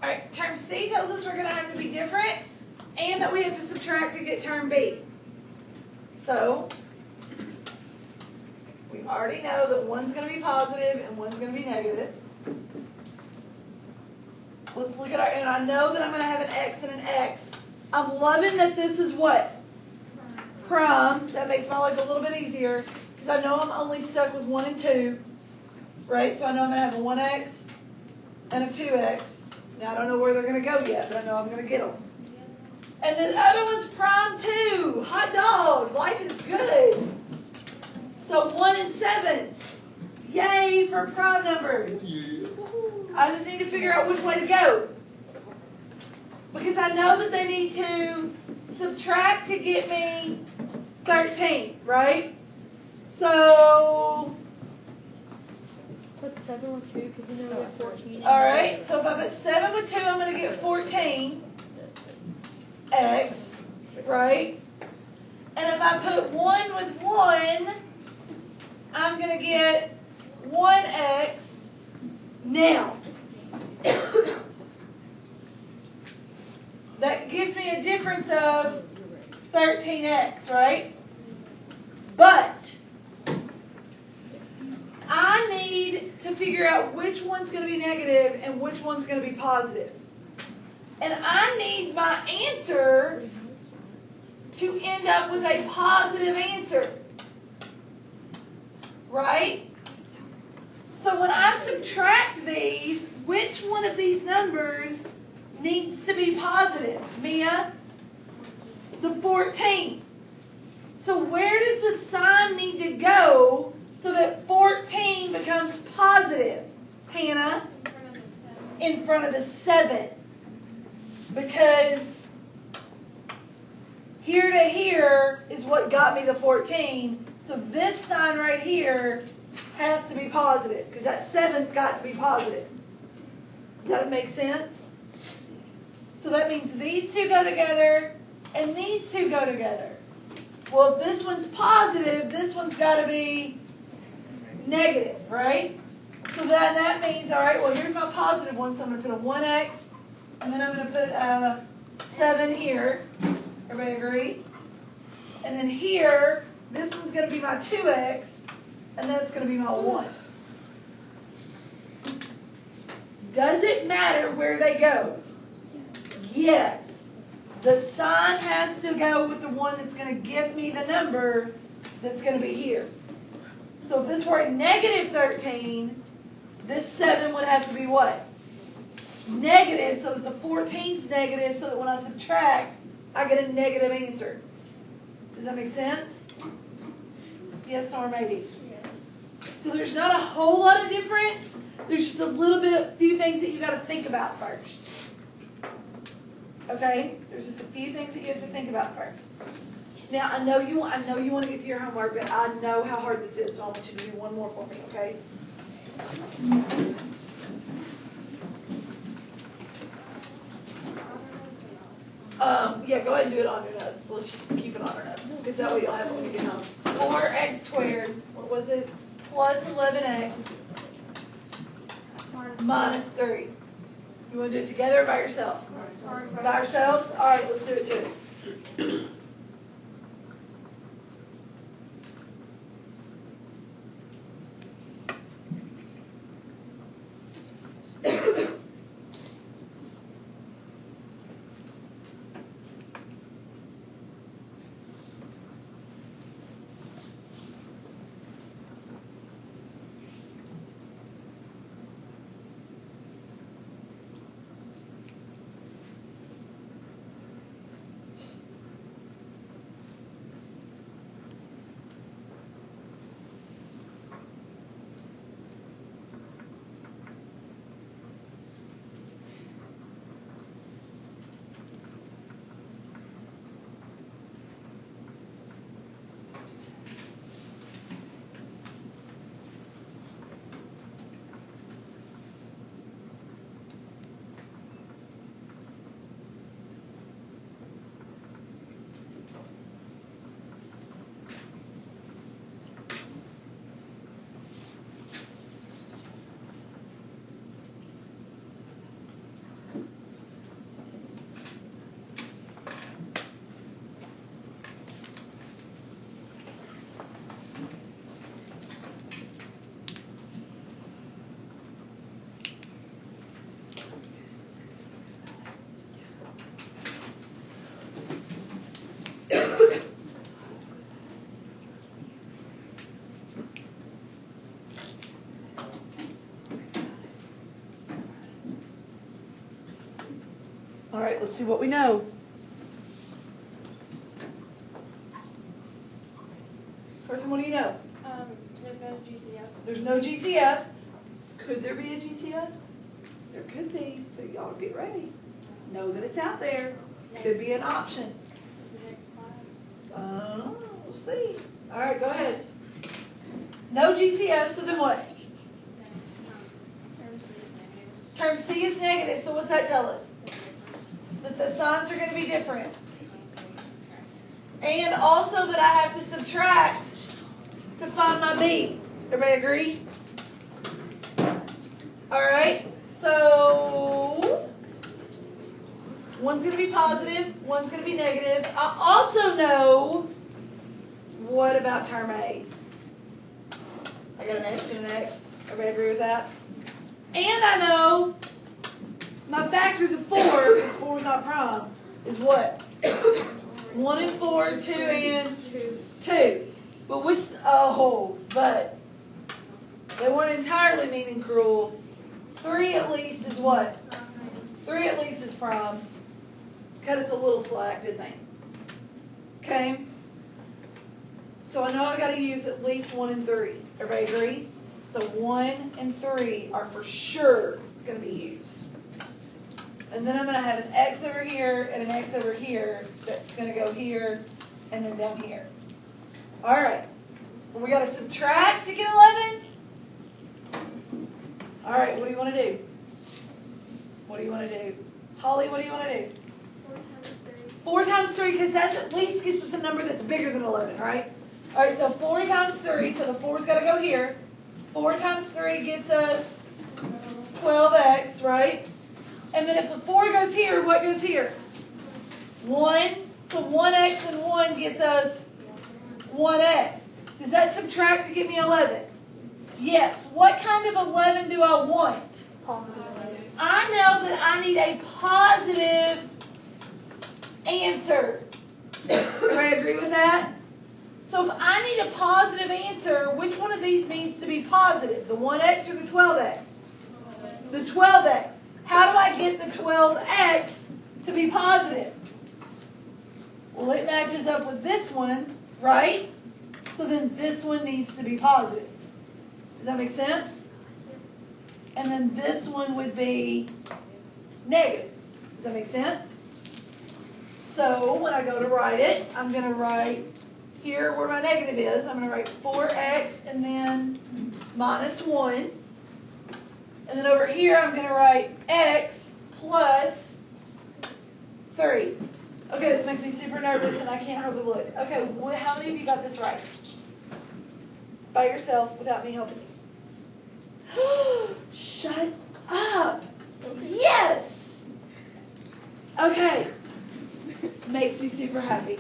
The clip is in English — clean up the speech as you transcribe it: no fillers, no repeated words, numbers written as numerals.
Alright, term C tells us we're going to have to be different and that we have to subtract to get term B. So, we already know that one's going to be positive and one's going to be negative. Let's look at our, and I know that I'm going to have an X and an X. I'm loving that this is what? Prime. That makes my life a little bit easier because I know I'm only stuck with 1 and 2. Right? So I know I'm going to have a 1X and a 2X. Now I don't know where they're going to go yet, but I know I'm going to get them. And the other one's prime too. Hot dog. Life is good. So 1 and 7. Yay for prime numbers. I just need to figure out which way to go. Because I know that they need to subtract to get me 13, right? So put 7 with 2 because you know we have 14. Alright, so if I put 7 with 2, I'm going to get 14 X, right? And if I put 1 with 1, I'm going to get 1X. Now, that gives me a difference of 13X, right? But I need to figure out which one's going to be negative and which one's going to be positive. And I need my answer to end up with a positive answer. Right? So when I subtract these, which one of these numbers needs to be positive? Mia? The 14. So where does the sign need to go so that 14 becomes positive? Hannah? In front of the 7. Because here to here is what got me the 14. So this sign right here has to be positive because that 7's got to be positive. Does that make sense? So that means these two go together and these two go together. Well, if this one's positive, this one's got to be negative, right? So then that means, all right, well, here's my positive one. So I'm going to put a 1X, and then I'm going to put a 7 here. Everybody agree? And then here, this one's going to be my 2X, and that's going to be my 1. Does it matter where they go? Yes. The sign has to go with the one that's going to give me the number that's going to be here. So if this were a negative 13, this 7 would have to be what? Negative, so that the 14's negative, so that when I subtract, I get a negative answer. Does that make sense? Yes or maybe? So there's not a whole lot of difference. There's just a few things that you got to think about first. Okay? There's just a few things that you have to think about first. Now, I know you want to get to your homework, but I know how hard this is, so I want you to do one more for me, okay? Yeah, go ahead and do it on your notes. Let's just keep it on our notes, because that way you'll have it when you get home. 4x squared, what was it? Plus 11x minus 3. You want to do it together or by yourself? By ourselves? All right, let's do it too. All right, let's see what we know. Person, what do you know? There's no GCF. There's no GCF. Could there be a GCF? There could be, so y'all get ready. Know that it's out there. Could be an option. Is the next class? We'll see. All right, go ahead. No GCF, so then what? Term Term C is negative. C is negative, so what's that tell us? That the signs are going to be different. And also that I have to subtract to find my B. Everybody agree? Alright, so one's going to be positive, one's going to be negative. I also know, what about term A? I got an X and an X. Everybody agree with that? And I know my factors of 4, because 4 is not prime, is what? 1 and 4, 2 and 2. But but they weren't entirely mean and cruel. 3 at least is what? 3 at least is prime. Cut us a little slack, didn't they? Okay? So I know I got to use at least 1 and 3. Everybody agree? So 1 and 3 are for sure going to be used. And then I'm going to have an X over here and an X over here that's going to go here and then down here. All right. And we got to subtract to get 11. All right, what do you want to do? What do you want to do? Holly, what do you want to do? 4 times 3, because that at least gets us a number that's bigger than 11, right? All right, so 4 times 3, so the 4's got to go here. 4 times 3 gets us 12x, right? And then if the 4 goes here, what goes here? 1. So 1x and 1 gets us 1x. Does that subtract to give me 11? Yes. What kind of 11 do I want? Positive. I know that I need a positive answer. Everybody agree with that? So if I need a positive answer, which one of these needs to be positive? The 1x or the 12x? The 12x. How do I get the 12x to be positive? Well, it matches up with this one, right? So then this one needs to be positive. Does that make sense? And then this one would be negative. Does that make sense? So when I go to write it, I'm going to write here where my negative is. I'm going to write 4x and then minus 1. And then over here, I'm going to write x plus 3. Okay, this makes me super nervous and I can't hardly look. Okay, how many of you got this right? By yourself without me helping you. Shut up. Yes. Okay. Makes me super happy.